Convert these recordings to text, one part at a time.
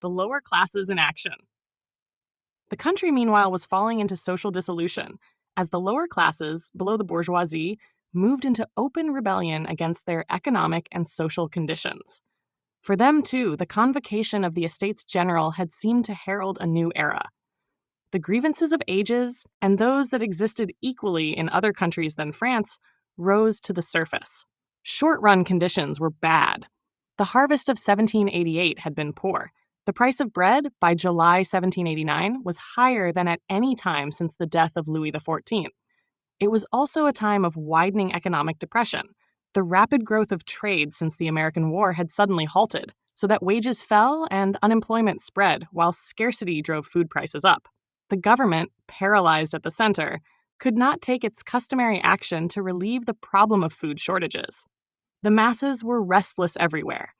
The lower classes in action. The country, meanwhile, was falling into social dissolution as the lower classes, below the bourgeoisie, moved into open rebellion against their economic and social conditions. For them, too, the convocation of the Estates General had seemed to herald a new era. The grievances of ages, and those that existed equally in other countries than France, rose to the surface. Short-run conditions were bad. The harvest of 1788 had been poor. The price of bread, by July 1789, was higher than at any time since the death of Louis XIV. It was also a time of widening economic depression. The rapid growth of trade since the American War had suddenly halted, so that wages fell and unemployment spread, while scarcity drove food prices up. The government, paralyzed at the center, could not take its customary action to relieve the problem of food shortages. The masses were restless everywhere.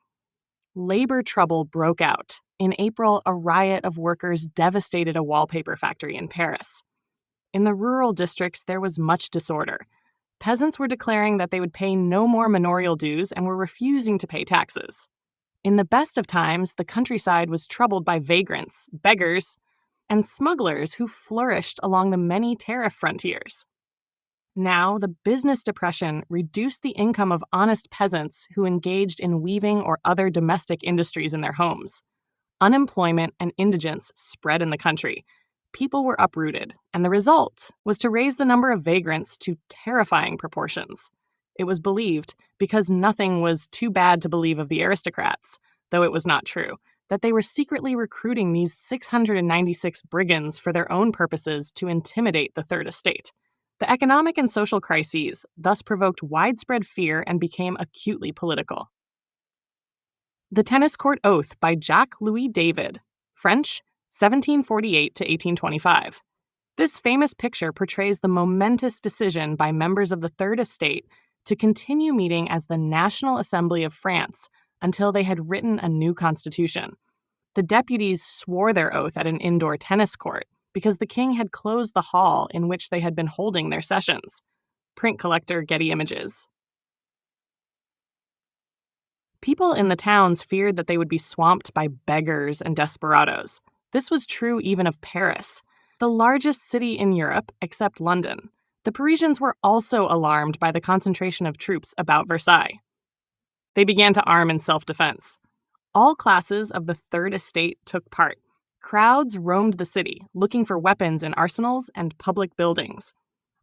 Labor trouble broke out. In April, a riot of workers devastated a wallpaper factory in Paris. In the rural districts, there was much disorder. Peasants were declaring that they would pay no more manorial dues and were refusing to pay taxes. In the best of times, the countryside was troubled by vagrants, beggars, and smugglers who flourished along the many tariff frontiers. Now, the business depression reduced the income of honest peasants who engaged in weaving or other domestic industries in their homes. Unemployment and indigence spread in the country. People were uprooted, and the result was to raise the number of vagrants to terrifying proportions. It was believed, because nothing was too bad to believe of the aristocrats, though it was not true, that they were secretly recruiting these 696 brigands for their own purposes to intimidate the Third Estate. The economic and social crises thus provoked widespread fear and became acutely political. The Tennis Court Oath by Jacques-Louis David, French, 1748 to 1825. This famous picture portrays the momentous decision by members of the Third Estate to continue meeting as the National Assembly of France until they had written a new constitution. The deputies swore their oath at an indoor tennis court because the king had closed the hall in which they had been holding their sessions. Print collector Getty Images. People in the towns feared that they would be swamped by beggars and desperadoes. This was true even of Paris, the largest city in Europe except London. The Parisians were also alarmed by the concentration of troops about Versailles. They began to arm in self-defense. All classes of the Third Estate took part. Crowds roamed the city, looking for weapons in arsenals and public buildings.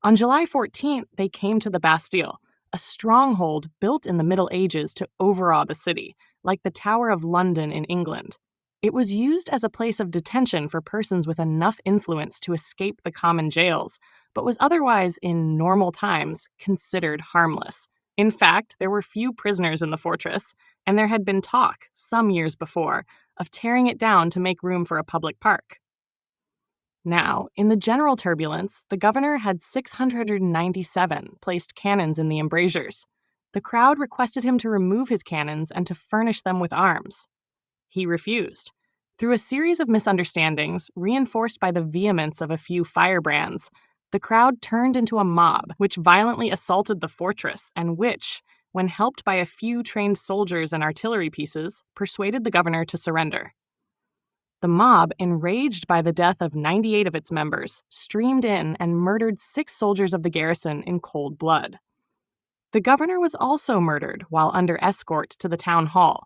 On July 14th, they came to the Bastille, a stronghold built in the Middle Ages to overawe the city, like the Tower of London in England. It was used as a place of detention for persons with enough influence to escape the common jails, but was otherwise, in normal times, considered harmless. In fact, there were few prisoners in the fortress, and there had been talk, some years before, of tearing it down to make room for a public park. Now, in the general turbulence, the governor had 697 placed cannons in the embrasures. The crowd requested him to remove his cannons and to furnish them with arms. He refused. Through a series of misunderstandings, reinforced by the vehemence of a few firebrands, the crowd turned into a mob, which violently assaulted the fortress and which, when helped by a few trained soldiers and artillery pieces, persuaded the governor to surrender. The mob, enraged by the death of 98 of its members, streamed in and murdered 6 soldiers of the garrison in cold blood. The governor was also murdered while under escort to the town hall.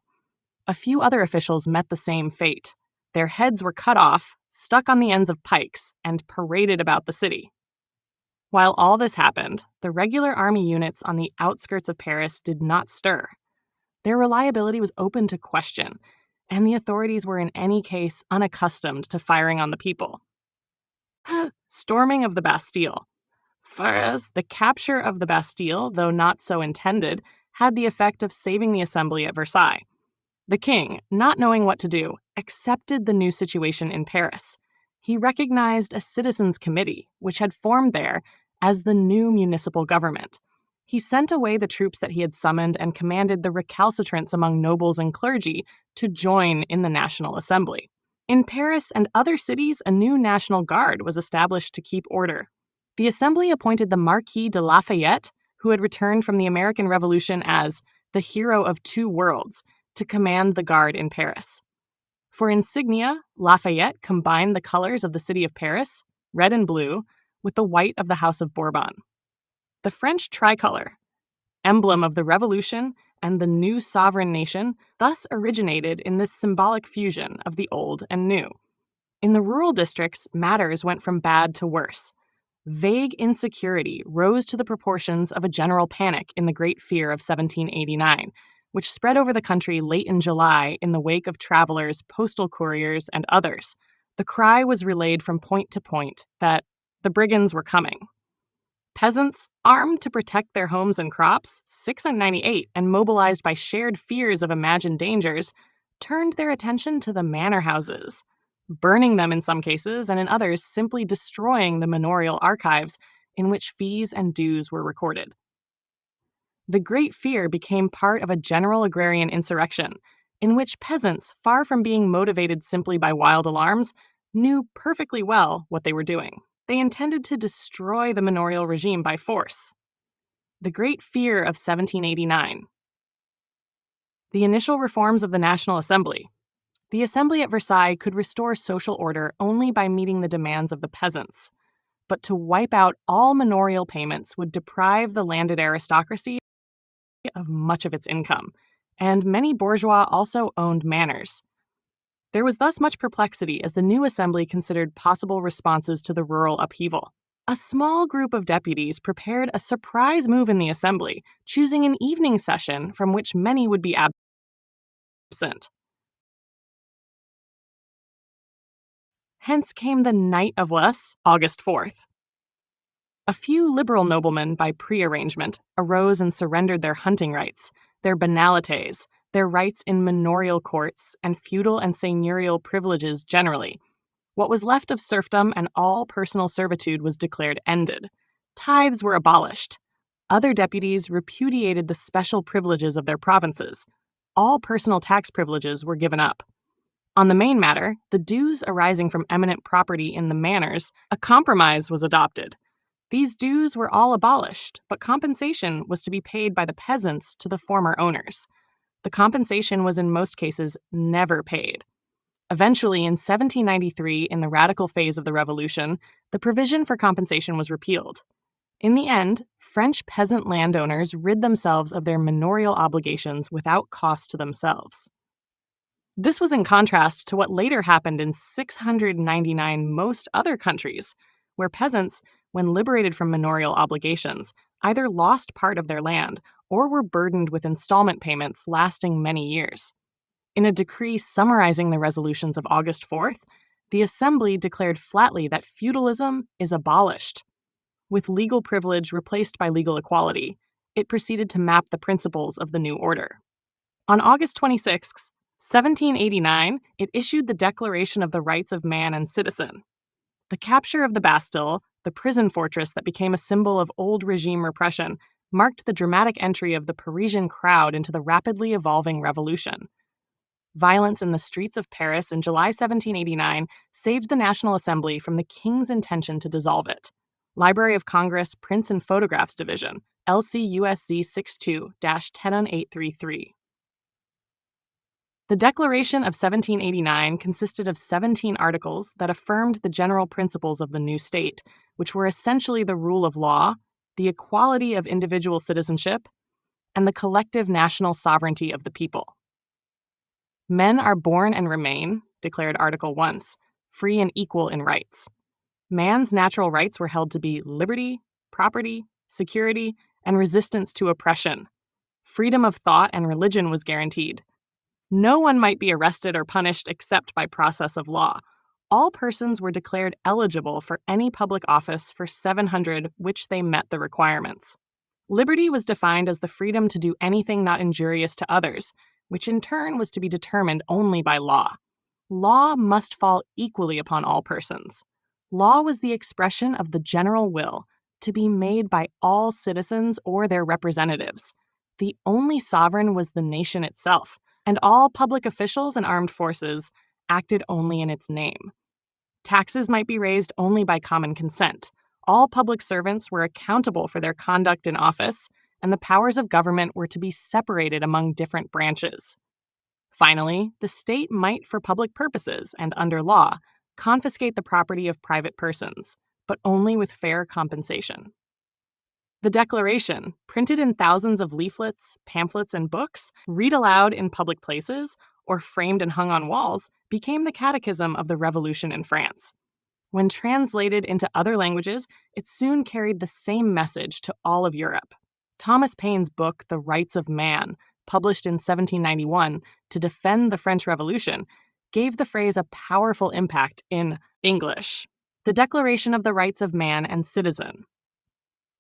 A few other officials met the same fate. Their heads were cut off, stuck on the ends of pikes, and paraded about the city. While all this happened, the regular army units on the outskirts of Paris did not stir. Their reliability was open to question, and the authorities were in any case unaccustomed to firing on the people. Storming of the Bastille. First, the capture of the Bastille, though not so intended, had the effect of saving the assembly at Versailles. The king, not knowing what to do, accepted the new situation in Paris. He recognized a citizens' committee, which had formed there, as the new municipal government. He sent away the troops that he had summoned and commanded the recalcitrants among nobles and clergy to join in the National Assembly. In Paris and other cities, a new National Guard was established to keep order. The Assembly appointed the Marquis de Lafayette, who had returned from the American Revolution as the hero of 2 worlds, to command the guard in Paris. For insignia, Lafayette combined the colors of the city of Paris, red and blue, with the white of the House of Bourbon. The French tricolor, emblem of the Revolution and the new sovereign nation, thus originated in this symbolic fusion of the old and new. In the rural districts, matters went from bad to worse. Vague insecurity rose to the proportions of a general panic in the Great Fear of 1789, which spread over the country late in July in the wake of travelers, postal couriers, and others. The cry was relayed from point to point that the brigands were coming. Peasants, armed to protect their homes and crops, 698 and mobilized by shared fears of imagined dangers, turned their attention to the manor houses, burning them in some cases, and in others, simply destroying the manorial archives in which fees and dues were recorded. The Great Fear became part of a general agrarian insurrection, in which peasants, far from being motivated simply by wild alarms, knew perfectly well what they were doing. They intended to destroy the manorial regime by force. The Great Fear of 1789. The initial reforms of the National Assembly. The Assembly at Versailles could restore social order only by meeting the demands of the peasants. But to wipe out all manorial payments would deprive the landed aristocracy of much of its income, and many bourgeois also owned manors. There was thus much perplexity as the new assembly considered possible responses to the rural upheaval. A small group of deputies prepared a surprise move in the assembly, choosing an evening session from which many would be absent. Hence came the Night of Les, August 4th. A few liberal noblemen, by prearrangement, arose and surrendered their hunting rights, their banalités, their rights in manorial courts, and feudal and seigneurial privileges generally. What was left of serfdom and all personal servitude was declared ended. Tithes were abolished. Other deputies repudiated the special privileges of their provinces. All personal tax privileges were given up. On the main matter, the dues arising from eminent property in the manors, a compromise was adopted. These dues were all abolished, but compensation was to be paid by the peasants to the former owners. The compensation was in most cases never paid. Eventually, in 1793, in the radical phase of the Revolution, the provision for compensation was repealed. In the end, French peasant landowners rid themselves of their manorial obligations without cost to themselves. This was in contrast to what later happened in 699 most other countries, where peasants, when liberated from manorial obligations, either lost part of their land or were burdened with installment payments lasting many years. In a decree summarizing the resolutions of August 4th, the Assembly declared flatly that feudalism is abolished. With legal privilege replaced by legal equality, it proceeded to map the principles of the new order. On August 26, 1789, it issued the Declaration of the Rights of Man and Citizen. The capture of the Bastille, the prison fortress that became a symbol of old regime repression, marked the dramatic entry of the Parisian crowd into the rapidly evolving revolution. Violence in the streets of Paris in July 1789 saved the National Assembly from the king's intention to dissolve it. Library of Congress Prints and Photographs Division, LCUSZ 62-10833. The Declaration of 1789 consisted of 17 articles that affirmed the general principles of the new state, which were essentially the rule of law, the equality of individual citizenship, and the collective national sovereignty of the people. Men are born and remain, declared Article 1, free and equal in rights. Man's natural rights were held to be liberty, property, security, and resistance to oppression. Freedom of thought and religion was guaranteed. No one might be arrested or punished except by process of law. All persons were declared eligible for any public office for 700 which they met the requirements. Liberty was defined as the freedom to do anything not injurious to others, which in turn was to be determined only by law. Law must fall equally upon all persons. Law was the expression of the general will, to be made by all citizens or their representatives. The only sovereign was the nation itself, and all public officials and armed forces acted only in its name. Taxes might be raised only by common consent. All public servants were accountable for their conduct in office, and the powers of government were to be separated among different branches. Finally, the state might, for public purposes and under law, confiscate the property of private persons, but only with fair compensation. The Declaration, printed in thousands of leaflets, pamphlets, and books, read aloud in public places, or framed and hung on walls, became the catechism of the Revolution in France. When translated into other languages, it soon carried the same message to all of Europe. Thomas Paine's book, The Rights of Man, published in 1791 to defend the French Revolution, gave the phrase a powerful impact in English. The Declaration of the Rights of Man and Citizen.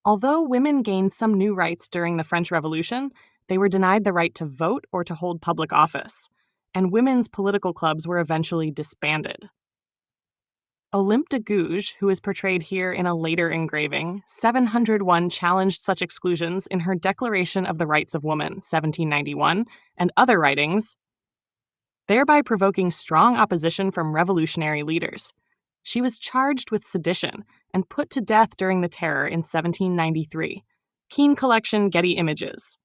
Although women gained some new rights during the French Revolution, they were denied the right to vote or to hold public office, and women's political clubs were eventually disbanded. Olympe de Gouges, who is portrayed here in a later engraving, 701 challenged such exclusions in her Declaration of the Rights of Woman, 1791, and other writings, thereby provoking strong opposition from revolutionary leaders. She was charged with sedition and put to death during the Terror in 1793. Keene Collection, Getty Images.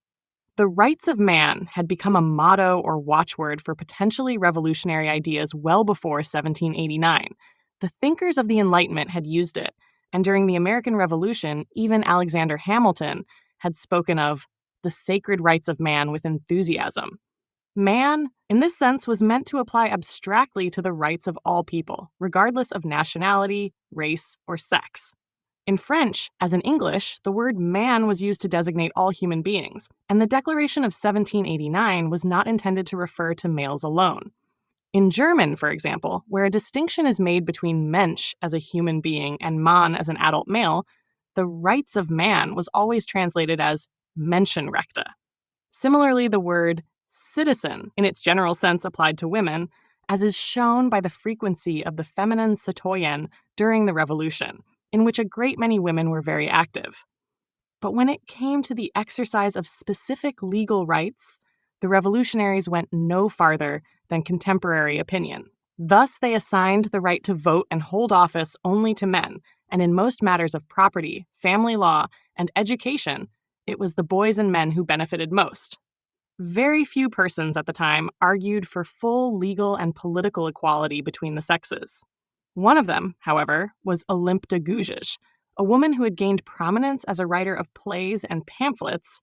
The rights of man had become a motto or watchword for potentially revolutionary ideas well before 1789. The thinkers of the Enlightenment had used it, and during the American Revolution, even Alexander Hamilton had spoken of the sacred rights of man with enthusiasm. Man, in this sense, was meant to apply abstractly to the rights of all people, regardless of nationality, race, or sex. In French, as in English, the word man was used to designate all human beings, and the Declaration of 1789 was not intended to refer to males alone. In German, for example, where a distinction is made between Mensch as a human being and Mann as an adult male, the rights of man was always translated as Menschenrechte. Similarly, the word citizen, in its general sense applied to women, as is shown by the frequency of the feminine citoyenne during the Revolution, in which a great many women were very active. But when it came to the exercise of specific legal rights, the revolutionaries went no farther than contemporary opinion. Thus, they assigned the right to vote and hold office only to men, and in most matters of property, family law, and education, it was the boys and men who benefited most. Very few persons at the time argued for full legal and political equality between the sexes. One of them, however, was Olympe de Gouges, a woman who had gained prominence as a writer of plays and pamphlets,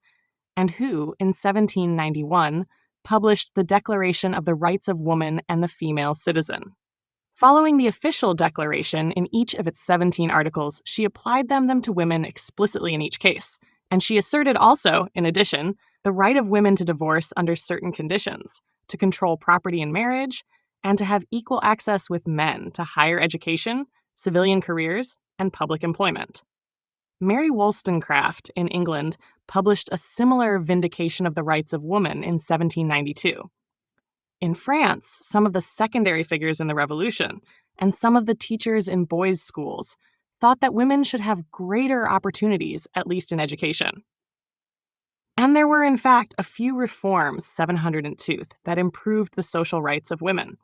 and who, in 1791, published the Declaration of the Rights of Woman and the Female Citizen. Following the official declaration in each of its 17 articles, she applied them to women explicitly in each case, and she asserted also, in addition, the right of women to divorce under certain conditions, to control property in marriage, and to have equal access with men to higher education, civilian careers, and public employment. Mary Wollstonecraft in England published a similar vindication of the rights of woman in 1792. In France, some of the secondary figures in the Revolution and some of the teachers in boys' schools thought that women should have greater opportunities, at least in education. And there were, in fact, a few reforms, 702, that improved the social rights of women.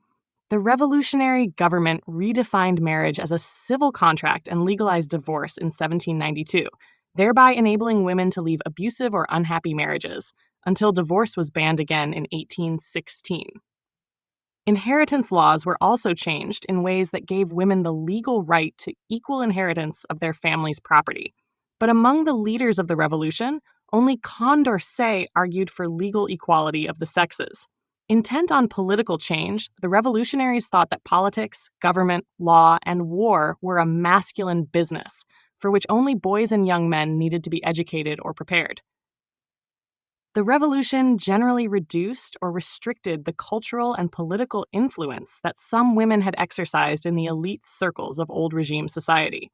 The revolutionary government redefined marriage as a civil contract and legalized divorce in 1792, thereby enabling women to leave abusive or unhappy marriages, until divorce was banned again in 1816. Inheritance laws were also changed in ways that gave women the legal right to equal inheritance of their family's property. But among the leaders of the revolution, only Condorcet argued for legal equality of the sexes. Intent on political change, the revolutionaries thought that politics, government, law, and war were a masculine business, for which only boys and young men needed to be educated or prepared. The revolution generally reduced or restricted the cultural and political influence that some women had exercised in the elite circles of old regime society.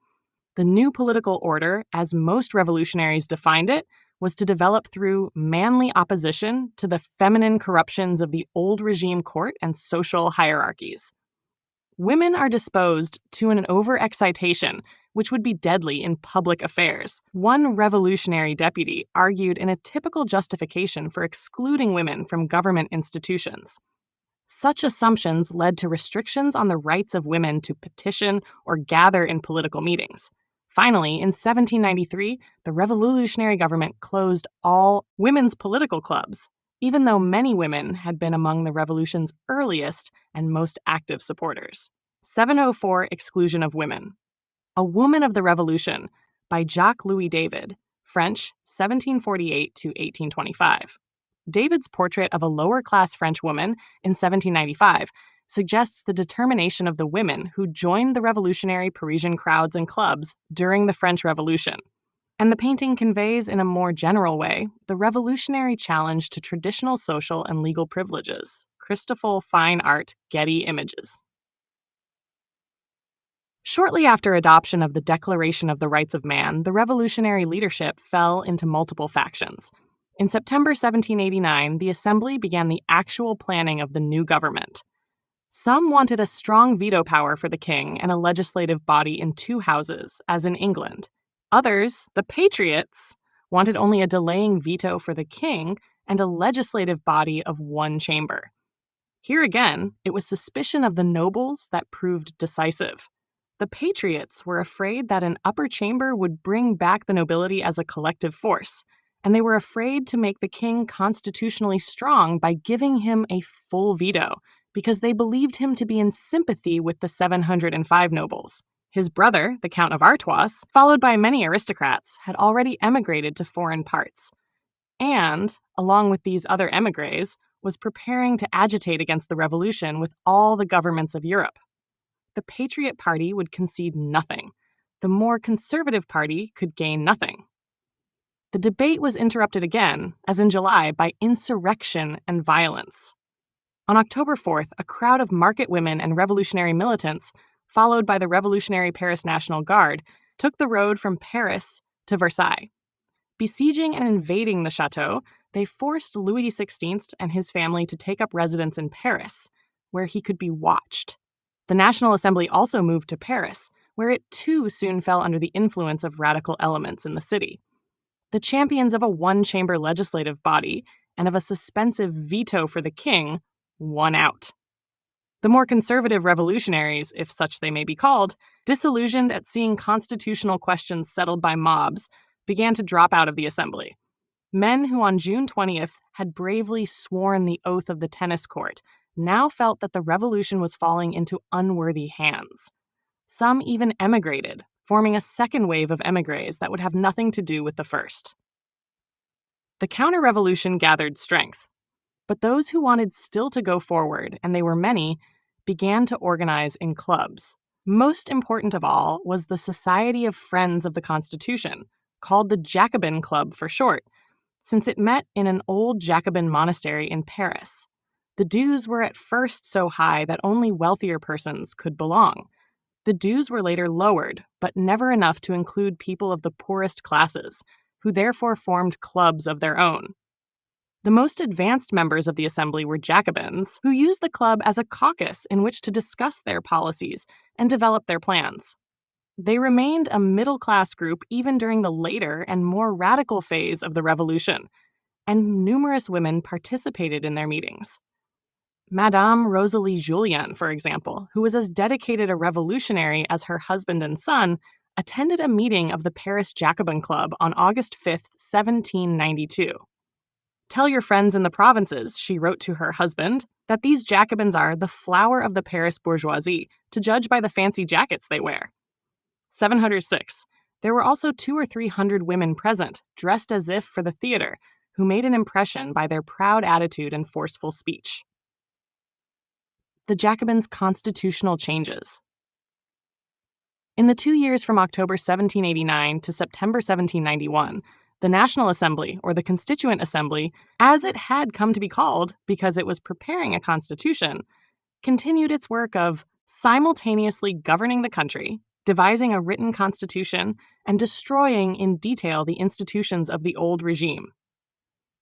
The new political order, as most revolutionaries defined it, was to develop through manly opposition to the feminine corruptions of the old regime court and social hierarchies. Women are disposed to an overexcitation, which would be deadly in public affairs. One revolutionary deputy argued in a typical justification for excluding women from government institutions. Such assumptions led to restrictions on the rights of women to petition or gather in political meetings. Finally, in 1793, the revolutionary government closed all women's political clubs. even though many women had been among the revolution's earliest and most active supporters. 704 Exclusion of Women. A Woman of the Revolution by Jacques Louis David, French, 1748 to 1825. David's portrait of a lower-class French woman in 1795 suggests the determination of the women who joined the revolutionary Parisian crowds and clubs during the French Revolution. And the painting conveys in a more general way the revolutionary challenge to traditional social and legal privileges. Christopher Fine Art, Getty Images. Shortly after adoption of the Declaration of the Rights of Man, the revolutionary leadership fell into multiple factions. In September 1789, the Assembly began the actual planning of the new government. Some wanted a strong veto power for the king and a legislative body in two houses, as in England. Others, the Patriots, wanted only a delaying veto for the king and a legislative body of one chamber. Here again, it was suspicion of the nobles that proved decisive. The Patriots were afraid that an upper chamber would bring back the nobility as a collective force, and they were afraid to make the king constitutionally strong by giving him a full veto, because they believed him to be in sympathy with the 705 nobles. His brother, the Count of Artois, followed by many aristocrats, had already emigrated to foreign parts, and, along with these other émigrés, was preparing to agitate against the revolution with all the governments of Europe. The Patriot Party would concede nothing. The more conservative party could gain nothing. The debate was interrupted again, as in July, by insurrection and violence. On October 4th, a crowd of market women and revolutionary militants, followed by the Revolutionary Paris National Guard, took the road from Paris to Versailles. Besieging and invading the chateau, they forced Louis XVI and his family to take up residence in Paris, where he could be watched. The National Assembly also moved to Paris, where it too soon fell under the influence of radical elements in the city. The champions of a one-chamber legislative body and of a suspensive veto for the king won out. The more conservative revolutionaries, if such they may be called, disillusioned at seeing constitutional questions settled by mobs, began to drop out of the assembly. Men who on June 20th had bravely sworn the oath of the tennis court now felt that the revolution was falling into unworthy hands. Some even emigrated, forming a second wave of émigrés that would have nothing to do with the first. The counter-revolution gathered strength, but those who wanted still to go forward, and they were many, began to organize in clubs. Most important of all was the Society of Friends of the Constitution, called the Jacobin Club for short, since it met in an old Jacobin monastery in Paris. The dues were at first so high that only wealthier persons could belong. The dues were later lowered, but never enough to include people of the poorest classes, who therefore formed clubs of their own. The most advanced members of the assembly were Jacobins, who used the club as a caucus in which to discuss their policies and develop their plans. They remained a middle-class group even during the later and more radical phase of the revolution, and numerous women participated in their meetings. Madame Rosalie Julien, for example, who was as dedicated a revolutionary as her husband and son, attended a meeting of the Paris Jacobin Club on August 5, 1792. "Tell your friends in the provinces," she wrote to her husband, "that these Jacobins are the flower of the Paris bourgeoisie, to judge by the fancy jackets they wear." 706. There were also 200 or 300 women present, dressed as if for the theater, who made an impression by their proud attitude and forceful speech. The Jacobins' constitutional changes. In the 2 years from October 1789 to September 1791, the National Assembly, or the Constituent Assembly, as it had come to be called because it was preparing a constitution, continued its work of simultaneously governing the country, devising a written constitution, and destroying in detail the institutions of the old regime.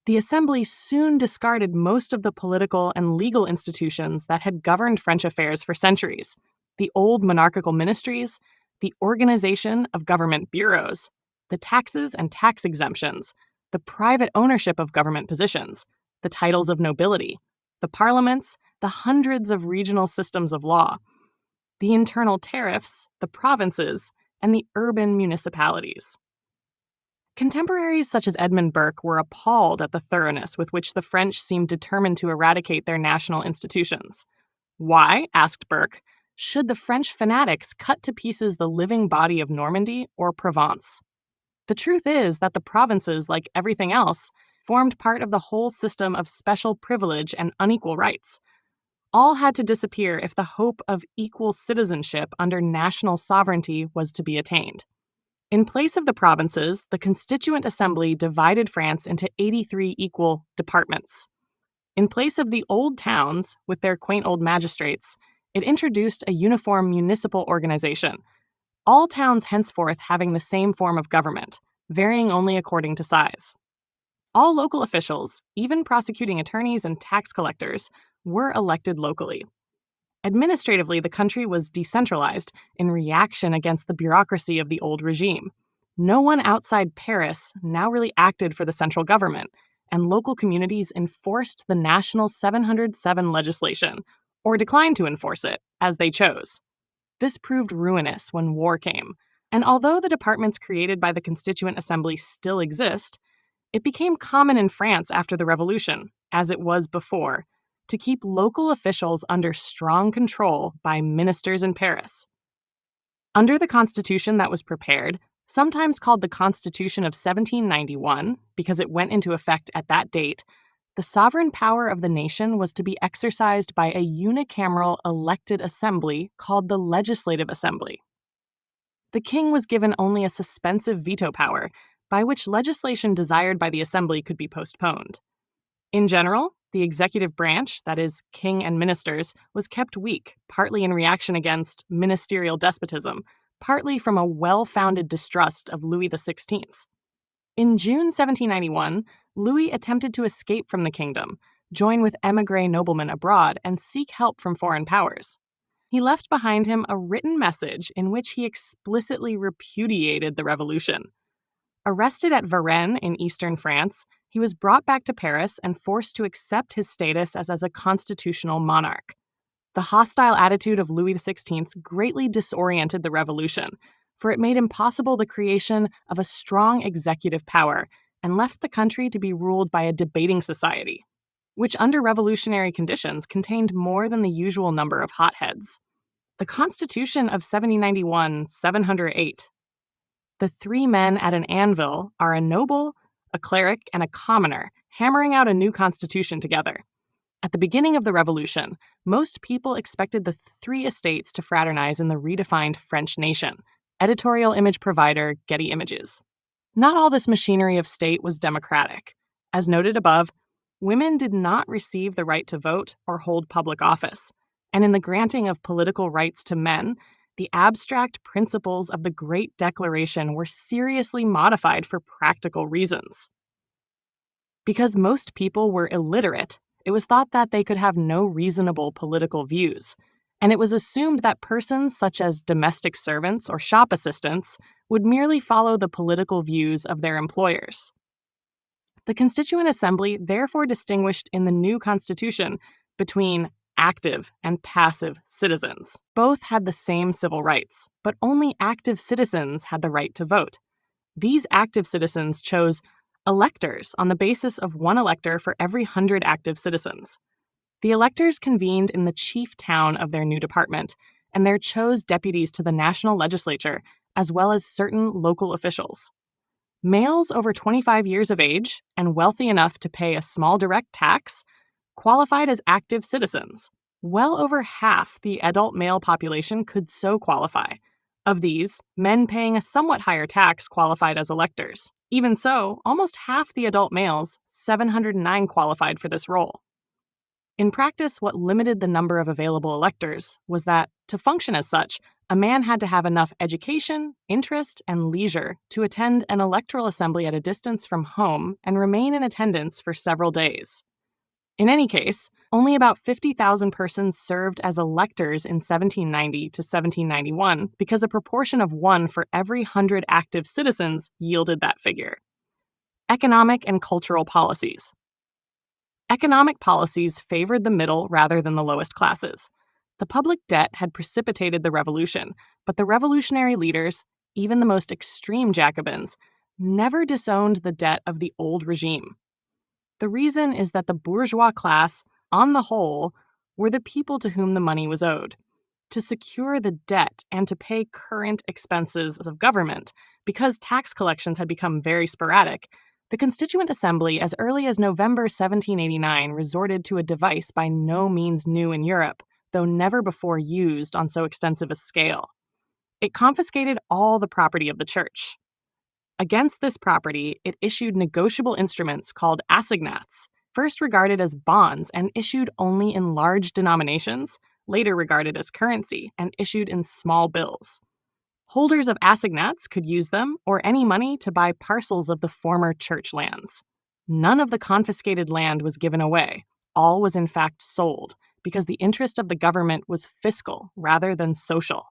The Assembly soon discarded most of the political and legal institutions that had governed French affairs for centuries: the old monarchical ministries, the organization of government bureaus, the taxes and tax exemptions, the private ownership of government positions, the titles of nobility, the parliaments, the hundreds of regional systems of law, the internal tariffs, the provinces, and the urban municipalities. Contemporaries such as Edmund Burke were appalled at the thoroughness with which the French seemed determined to eradicate their national institutions. Why, asked Burke, should the French fanatics cut to pieces the living body of Normandy or Provence? The truth is that the provinces, like everything else, formed part of the whole system of special privilege and unequal rights. All had to disappear if the hope of equal citizenship under national sovereignty was to be attained. In place of the provinces, the Constituent Assembly divided France into 83 equal departments. In place of the old towns, with their quaint old magistrates, it introduced a uniform municipal organization, all towns henceforth having the same form of government, varying only according to size. All local officials, even prosecuting attorneys and tax collectors, were elected locally. Administratively, the country was decentralized in reaction against the bureaucracy of the old regime. No one outside Paris now really acted for the central government, and local communities enforced the national 707 legislation, or declined to enforce it, as they chose. This proved ruinous when war came, and although the departments created by the Constituent Assembly still exist, it became common in France after the Revolution, as it was before, to keep local officials under strong control by ministers in Paris. Under the constitution that was prepared, sometimes called the Constitution of 1791 because it went into effect at that date, the sovereign power of the nation was to be exercised by a unicameral elected assembly called the Legislative Assembly. The king was given only a suspensive veto power, by which legislation desired by the assembly could be postponed. In general, the executive branch, that is, king and ministers, was kept weak, partly in reaction against ministerial despotism, partly from a well-founded distrust of Louis XVI. In June 1791, Louis attempted to escape from the kingdom, join with émigré noblemen abroad, and seek help from foreign powers. He left behind him a written message in which he explicitly repudiated the revolution. Arrested at Varennes in eastern France, he was brought back to Paris and forced to accept his status as a constitutional monarch. The hostile attitude of Louis XVI greatly disoriented the revolution, for it made impossible the creation of a strong executive power and left the country to be ruled by a debating society, which under revolutionary conditions contained more than the usual number of hotheads. The Constitution of 1791, 708. The three men at an anvil are a noble, a cleric, and a commoner, hammering out a new constitution together. At the beginning of the Revolution, most people expected the three estates to fraternize in the redefined French nation. Editorial image provider, Getty Images. Not all this machinery of state was democratic. As noted above, women did not receive the right to vote or hold public office, and in the granting of political rights to men, the abstract principles of the Great Declaration were seriously modified for practical reasons. Because most people were illiterate, it was thought that they could have no reasonable political views, and it was assumed that persons such as domestic servants or shop assistants would merely follow the political views of their employers. The Constituent Assembly therefore distinguished in the new Constitution between active and passive citizens. Both had the same civil rights, but only active citizens had the right to vote. These active citizens chose electors on the basis of one elector for every 100 active citizens. The electors convened in the chief town of their new department, and there chose deputies to the national legislature, as well as certain local officials. Males over 25 years of age and wealthy enough to pay a small direct tax qualified as active citizens. Well over half the adult male population could so qualify. Of these, men paying a somewhat higher tax qualified as electors. Even so, almost half the adult males, 709, qualified for this role. In practice, what limited the number of available electors was that, to function as such, a man had to have enough education, interest, and leisure to attend an electoral assembly at a distance from home and remain in attendance for several days. In any case, only about 50,000 persons served as electors in 1790 to 1791 because a proportion of one for every 100 active citizens yielded that figure. Economic and cultural policies. Economic policies favored the middle rather than the lowest classes. The public debt had precipitated the revolution, but the revolutionary leaders, even the most extreme Jacobins, never disowned the debt of the old regime. The reason is that the bourgeois class, on the whole, were the people to whom the money was owed. To secure the debt and to pay current expenses of government, because tax collections had become very sporadic, the Constituent Assembly, as early as November 1789, resorted to a device by no means new in Europe, though never before used on so extensive a scale. It confiscated all the property of the church. Against this property, it issued negotiable instruments called assignats, first regarded as bonds and issued only in large denominations, later regarded as currency and issued in small bills. Holders of assignats could use them or any money to buy parcels of the former church lands. None of the confiscated land was given away. All was in fact sold, because the interest of the government was fiscal rather than social.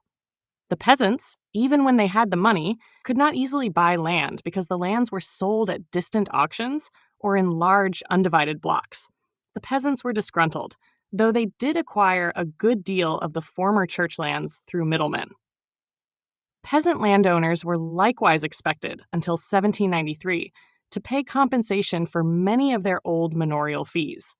The peasants, even when they had the money, could not easily buy land because the lands were sold at distant auctions or in large, undivided blocks. The peasants were disgruntled, though they did acquire a good deal of the former church lands through middlemen. Peasant landowners were likewise expected, until 1793, to pay compensation for many of their old manorial fees.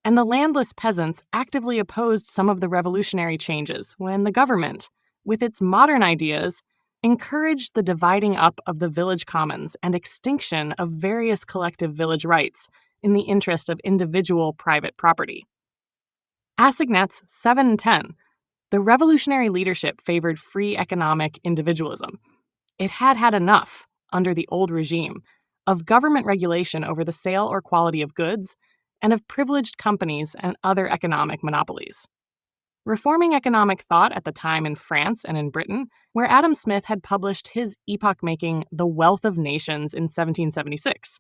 And the landless peasants actively opposed some of the revolutionary changes when the government, with its modern ideas, encouraged the dividing up of the village commons and extinction of various collective village rights in the interest of individual private property. Assignats 7 and 10. The revolutionary leadership favored free economic individualism. It had had enough, under the old regime, of government regulation over the sale or quality of goods and of privileged companies and other economic monopolies. Reforming economic thought at the time in France and in Britain, where Adam Smith had published his epoch-making The Wealth of Nations in 1776,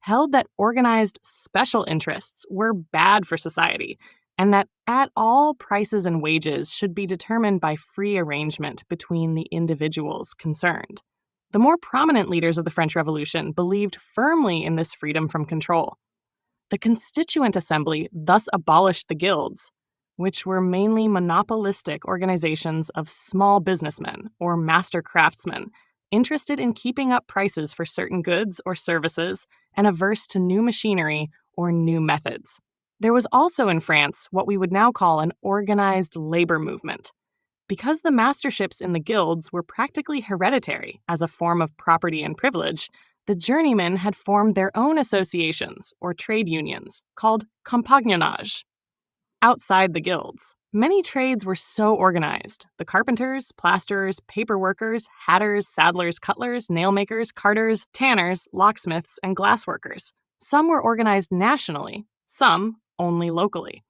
held that organized special interests were bad for society, and that at all prices and wages should be determined by free arrangement between the individuals concerned. The more prominent leaders of the French Revolution believed firmly in this freedom from control. The Constituent Assembly thus abolished the guilds, which were mainly monopolistic organizations of small businessmen or master craftsmen interested in keeping up prices for certain goods or services and averse to new machinery or new methods. There was also in France what we would now call an organized labor movement. Because the masterships in the guilds were practically hereditary as a form of property and privilege, the journeymen had formed their own associations or trade unions called compagnonnage. Outside the guilds, many trades were so organized. The carpenters, plasterers, paper workers, hatters, saddlers, cutlers, nailmakers, carters, tanners, locksmiths, and glassworkers. Some were organized nationally, some only locally.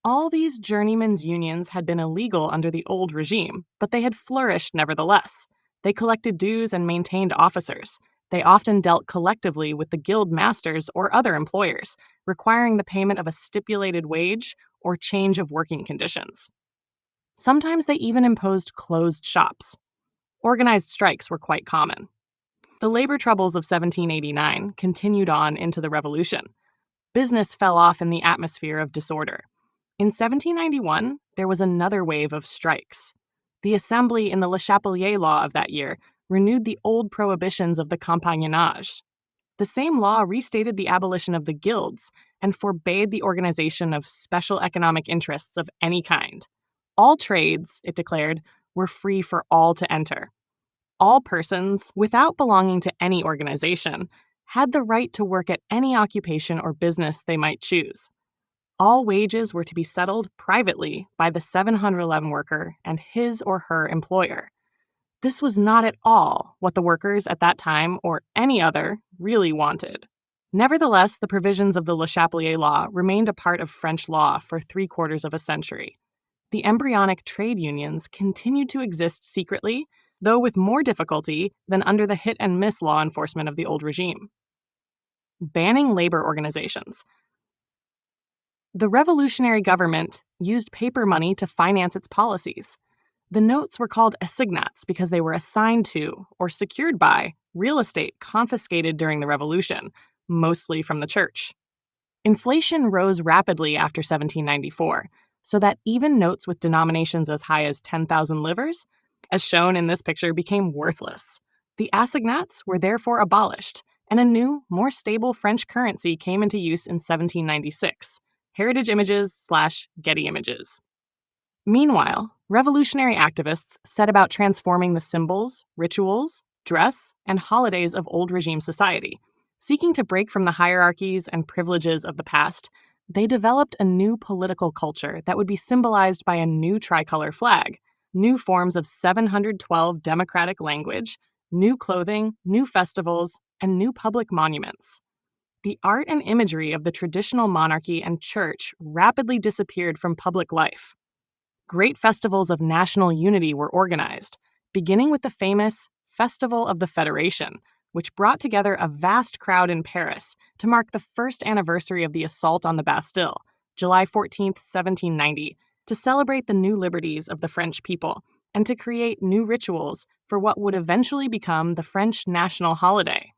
All these journeymen's unions had been illegal under the old regime, but they had flourished nevertheless. They collected dues and maintained officers. They often dealt collectively with the guild masters or other employers, requiring the payment of a stipulated wage or change of working conditions. Sometimes they even imposed closed shops. Organized strikes were quite common. The labor troubles of 1789 continued on into the Revolution. Business fell off in the atmosphere of disorder. In 1791, there was another wave of strikes. The Assembly in the Le Chapelier law of that year renewed the old prohibitions of the compagnonnage. The same law restated the abolition of the guilds and forbade the organization of special economic interests of any kind. All trades, it declared, were free for all to enter. All persons, without belonging to any organization, had the right to work at any occupation or business they might choose. All wages were to be settled privately by the 711 worker and his or her employer. This was not at all what the workers at that time or any other really wanted. Nevertheless, the provisions of the Le Chapelier law remained a part of French law for 3/4 of a century. The embryonic trade unions continued to exist secretly, though with more difficulty than under the hit-and-miss law enforcement of the old regime. Banning labor organizations. The revolutionary government used paper money to finance its policies. The notes were called assignats because they were assigned to, or secured by, real estate confiscated during the Revolution, mostly from the church. Inflation rose rapidly after 1794, so that even notes with denominations as high as 10,000 livres, as shown in this picture, became worthless. The assignats were therefore abolished, and a new, more stable French currency came into use in 1796, heritage images/Getty Images. Meanwhile, revolutionary activists set about transforming the symbols, rituals, dress, and holidays of old regime society. Seeking to break from the hierarchies and privileges of the past, they developed a new political culture that would be symbolized by a new tricolor flag, new forms of 712 democratic language, new clothing, new festivals, and new public monuments. The art and imagery of the traditional monarchy and church rapidly disappeared from public life. Great festivals of national unity were organized, beginning with the famous Festival of the Federation, which brought together a vast crowd in Paris to mark the first anniversary of the assault on the Bastille, July 14, 1790, to celebrate the new liberties of the French people and to create new rituals for what would eventually become the French national holiday.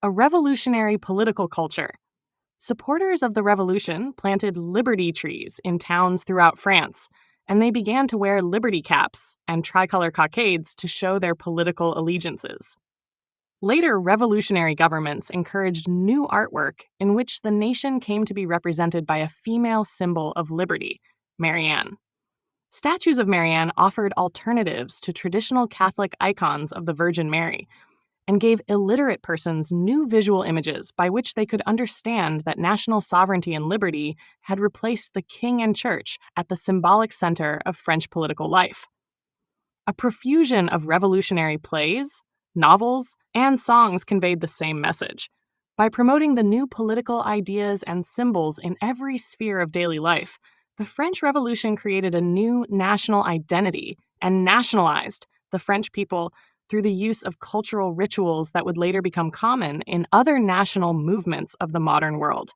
A revolutionary political culture. Supporters of the revolution planted liberty trees in towns throughout France, and they began to wear liberty caps and tricolor cockades to show their political allegiances. Later, revolutionary governments encouraged new artwork in which the nation came to be represented by a female symbol of liberty, Marianne. Statues of Marianne offered alternatives to traditional Catholic icons of the Virgin Mary, and gave illiterate persons new visual images by which they could understand that national sovereignty and liberty had replaced the king and church at the symbolic center of French political life. A profusion of revolutionary plays, novels, and songs conveyed the same message. By promoting the new political ideas and symbols in every sphere of daily life, the French Revolution created a new national identity and nationalized the French people through the use of cultural rituals that would later become common in other national movements of the modern world.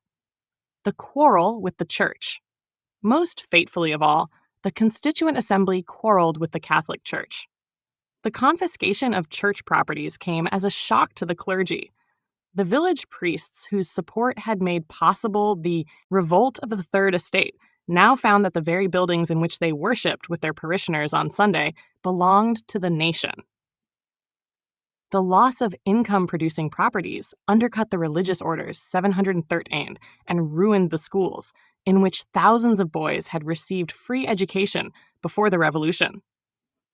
The quarrel with the Church. Most fatefully of all, the Constituent Assembly quarreled with the Catholic Church. The confiscation of church properties came as a shock to the clergy. The village priests whose support had made possible the revolt of the Third Estate now found that the very buildings in which they worshipped with their parishioners on Sunday belonged to the nation. The loss of income-producing properties undercut the religious orders 713 and ruined the schools, in which thousands of boys had received free education before the Revolution.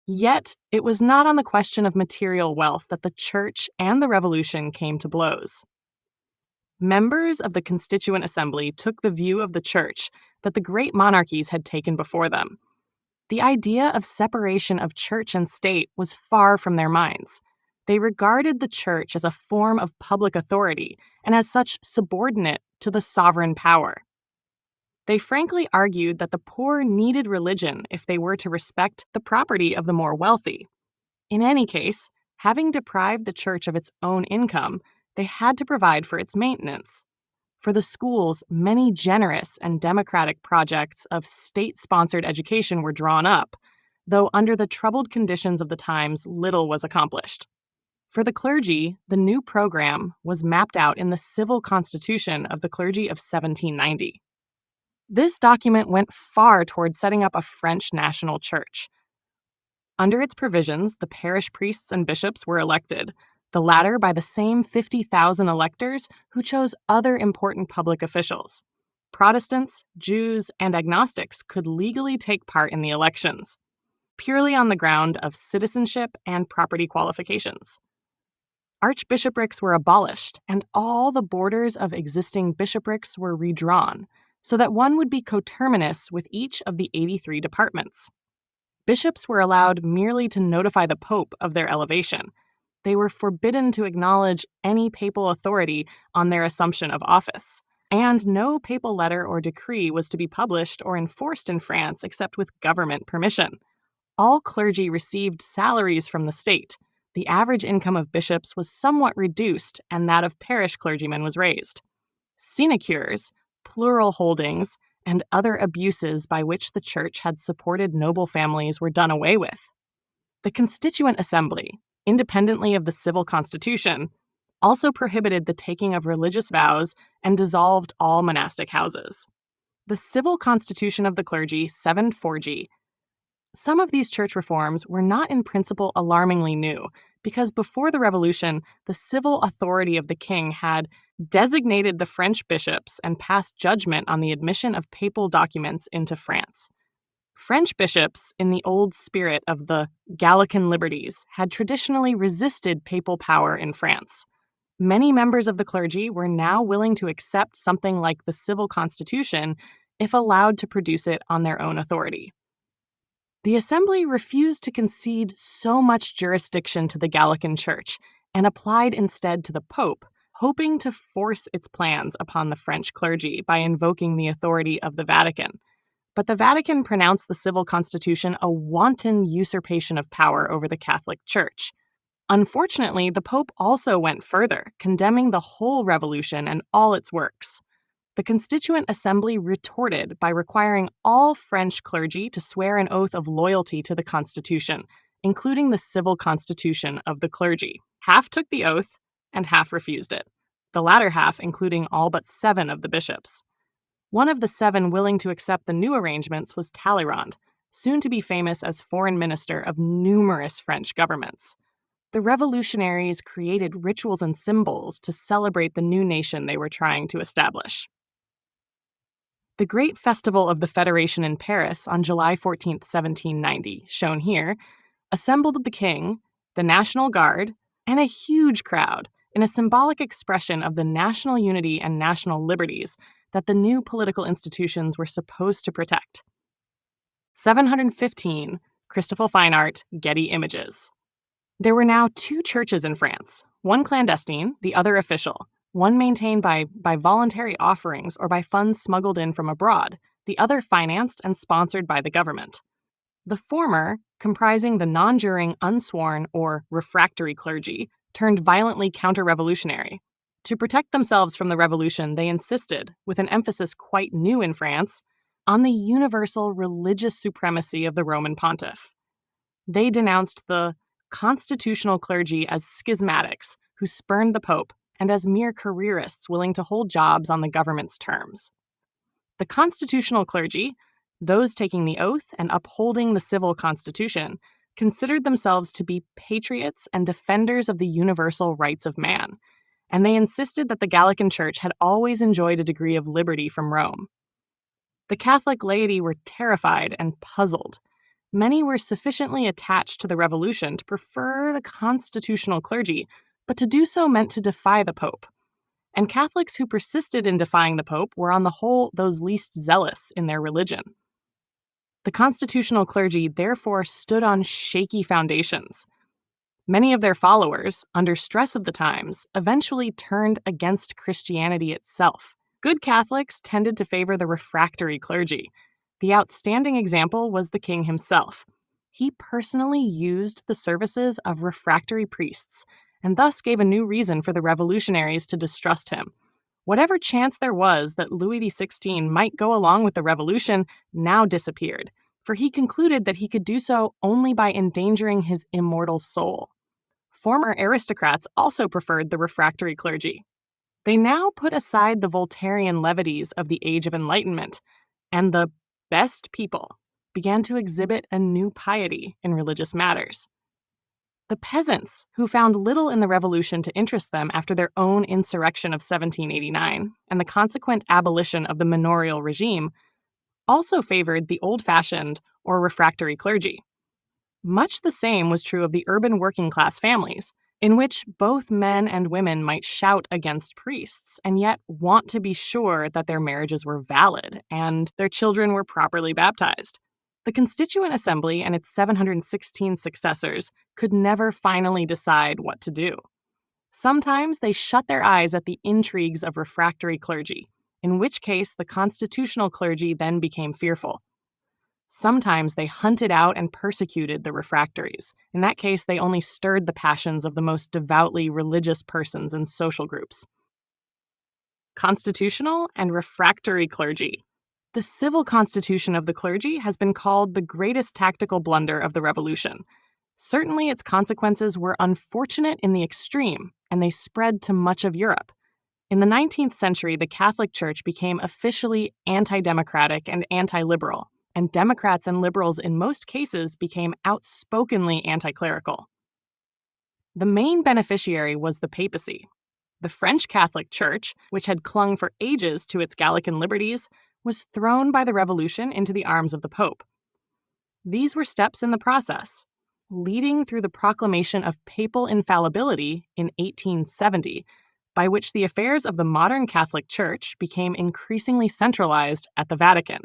Yet, it was not on the question of material wealth that the Church and the Revolution came to blows. Members of the Constituent Assembly took the view of the Church that the great monarchies had taken before them. The idea of separation of church and state was far from their minds. They regarded the church as a form of public authority and as such subordinate to the sovereign power. They frankly argued that the poor needed religion if they were to respect the property of the more wealthy. In any case, having deprived the church of its own income, they had to provide for its maintenance. For the schools, many generous and democratic projects of state-sponsored education were drawn up, though under the troubled conditions of the times, little was accomplished. For the clergy, the new program was mapped out in the Civil Constitution of the Clergy of 1790. This document went far toward setting up a French national church. Under its provisions, the parish priests and bishops were elected, the latter by the same 50,000 electors who chose other important public officials. Protestants, Jews, and agnostics could legally take part in the elections, purely on the ground of citizenship and property qualifications. Archbishoprics were abolished, and all the borders of existing bishoprics were redrawn, so that one would be coterminous with each of the 83 departments. Bishops were allowed merely to notify the Pope of their elevation. They were forbidden to acknowledge any papal authority on their assumption of office, and no papal letter or decree was to be published or enforced in France except with government permission. All clergy received salaries from the state. The average income of bishops was somewhat reduced, and that of parish clergymen was raised. Sinecures, plural holdings, and other abuses by which the church had supported noble families were done away with. The Constituent Assembly, independently of the Civil Constitution, also prohibited the taking of religious vows and dissolved all monastic houses. The Civil Constitution of the Clergy, 740. Some of these church reforms were not in principle alarmingly new, because before the revolution, the civil authority of the king had designated the French bishops and passed judgment on the admission of papal documents into France. French bishops, in the old spirit of the Gallican liberties, had traditionally resisted papal power in France. Many members of the clergy were now willing to accept something like the civil constitution if allowed to produce it on their own authority. The assembly refused to concede so much jurisdiction to the Gallican Church and applied instead to the Pope, hoping to force its plans upon the French clergy by invoking the authority of the Vatican. But the Vatican pronounced the civil constitution a wanton usurpation of power over the Catholic Church. Unfortunately, the Pope also went further, condemning the whole revolution and all its works. The Constituent Assembly retorted by requiring all French clergy to swear an oath of loyalty to the Constitution, including the civil constitution of the clergy. Half took the oath, and half refused it, the latter half including all but 7 of the bishops. One of the 7 willing to accept the new arrangements was Talleyrand, soon to be famous as foreign minister of numerous French governments. The revolutionaries created rituals and symbols to celebrate the new nation they were trying to establish. The Great Festival of the Federation in Paris on July 14, 1790, shown here, assembled the king, the National Guard, and a huge crowd in a symbolic expression of the national unity and national liberties that the new political institutions were supposed to protect. 715, Christopher Fine Art, Getty Images. There were now 2 churches in France, one clandestine, the other official, one maintained by voluntary offerings or by funds smuggled in from abroad, the other financed and sponsored by the government. The former, comprising the non-juring, unsworn, or refractory clergy, turned violently counter-revolutionary. To protect themselves from the revolution, they insisted, with an emphasis quite new in France, on the universal religious supremacy of the Roman pontiff. They denounced the constitutional clergy as schismatics who spurned the Pope and as mere careerists willing to hold jobs on the government's terms. The constitutional clergy, those taking the oath and upholding the civil constitution, considered themselves to be patriots and defenders of the universal rights of man, and they insisted that the Gallican Church had always enjoyed a degree of liberty from Rome. The Catholic laity were terrified and puzzled. Many were sufficiently attached to the revolution to prefer the constitutional clergy, but to do so meant to defy the Pope. And Catholics who persisted in defying the Pope were on the whole those least zealous in their religion. The constitutional clergy therefore stood on shaky foundations. Many of their followers, under stress of the times, eventually turned against Christianity itself. Good Catholics tended to favor the refractory clergy. The outstanding example was the king himself. He personally used the services of refractory priests, and thus gave a new reason for the revolutionaries to distrust him. Whatever chance there was that Louis XVI might go along with the revolution now disappeared, for he concluded that he could do so only by endangering his immortal soul. Former aristocrats also preferred the refractory clergy. They now put aside the Voltairean levities of the Age of Enlightenment, and the best people began to exhibit a new piety in religious matters. The peasants, who found little in the revolution to interest them after their own insurrection of 1789 and the consequent abolition of the manorial regime, also favored the old-fashioned or refractory clergy. Much the same was true of the urban working-class families, in which both men and women might shout against priests and yet want to be sure that their marriages were valid and their children were properly baptized. The Constituent Assembly and its 716 successors could never finally decide what to do. Sometimes they shut their eyes at the intrigues of refractory clergy, in which case the constitutional clergy then became fearful. Sometimes they hunted out and persecuted the refractories. In that case, they only stirred the passions of the most devoutly religious persons and social groups. Constitutional and refractory clergy. The civil constitution of the clergy has been called the greatest tactical blunder of the revolution. Certainly, its consequences were unfortunate in the extreme, and they spread to much of Europe. In the 19th century, the Catholic Church became officially anti-democratic and anti-liberal, and Democrats and liberals in most cases became outspokenly anti-clerical. The main beneficiary was the papacy. The French Catholic Church, which had clung for ages to its Gallican liberties, was thrown by the revolution into the arms of the Pope. These were steps in the process, leading through the proclamation of papal infallibility in 1870, by which the affairs of the modern Catholic Church became increasingly centralized at the Vatican.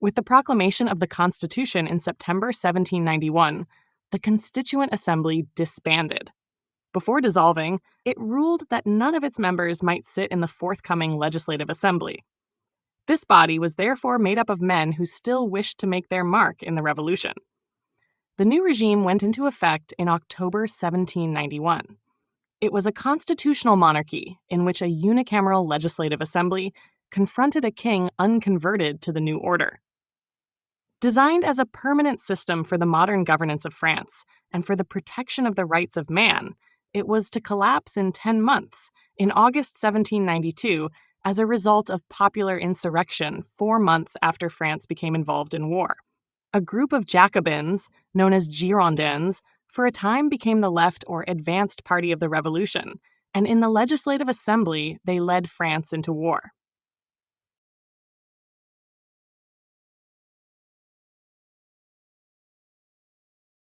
With the proclamation of the Constitution in September 1791, the Constituent Assembly disbanded. Before dissolving, it ruled that none of its members might sit in the forthcoming Legislative Assembly. This body was therefore made up of men who still wished to make their mark in the revolution. The new regime went into effect in October 1791. It was a constitutional monarchy in which a unicameral legislative assembly confronted a king unconverted to the new order. Designed as a permanent system for the modern governance of France and for the protection of the rights of man, it was to collapse in 10 months, in August 1792, as a result of popular insurrection 4 months after France became involved in war. A group of Jacobins, known as Girondins, for a time became the left or advanced party of the revolution, and in the Legislative Assembly, they led France into war.